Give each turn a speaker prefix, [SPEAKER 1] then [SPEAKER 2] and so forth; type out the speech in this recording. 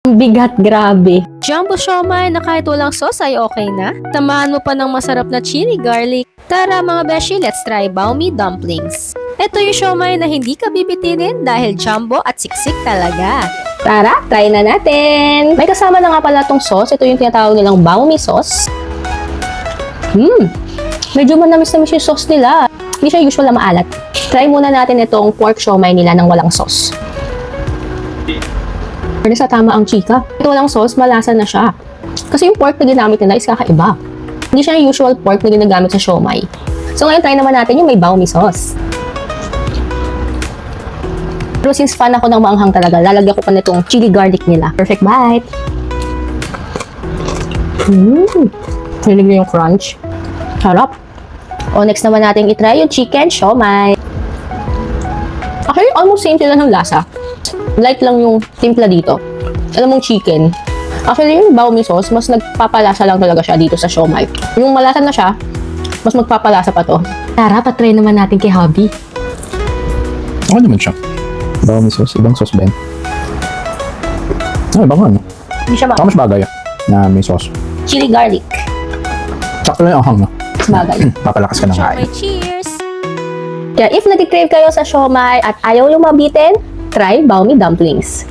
[SPEAKER 1] Bigat, grabe.
[SPEAKER 2] Jumbo siomai na kahit walang sauce ay okay na? Tamahan mo pa ng masarap na chili garlic. Tara mga beshi, let's try baomi dumplings. Ito yung siomai na hindi ka bibitinin dahil jumbo at siksik talaga.
[SPEAKER 1] Tara, try na natin. May kasama na nga pala tong sauce. Ito yung tinatawag nilang baomi sauce. Medyo manamis-namis yung sauce nila. Hindi siya usual na maalat. Try muna natin itong pork siomai nila ng walang sauce. Pero sa tama ang chika. Ito walang sauce, malasa na siya. Kasi yung pork na ginamit nila is kakaiba. Hindi siya yung usual pork na ginagamit sa siomai. So ngayon, try naman natin yung may baomi sauce. Pero since fan ako ng maanghang talaga, lalagyan ko pa nitong chili garlic nila. Perfect bite! Hilig niyo yung crunch. Sarap! O next naman natin itry yung chicken siomai. Actually, almost same sila ng lasa. Light lang yung timpla dito. Alam mong chicken. Actually, yung baomi sauce, mas nagpapalasa lang talaga siya dito sa siomai. Yung malasa na siya, mas magpapalasa pa to. Tara, patry naman natin kay Hobby.
[SPEAKER 3] Okay naman siya. Baomi sauce, ibang sauce ba yun? Ibang ano.
[SPEAKER 1] Hindi siya
[SPEAKER 3] Saka mas bagay na may sauce.
[SPEAKER 1] chili garlic.
[SPEAKER 3] Sakto na yung anghang na.
[SPEAKER 1] Mas bagay.
[SPEAKER 3] Papalakas ka ng kain.
[SPEAKER 2] Siomai cheers!
[SPEAKER 1] Kaya if nag-crave kayo sa siomai at ayaw yung mabitin, try baomi dumplings.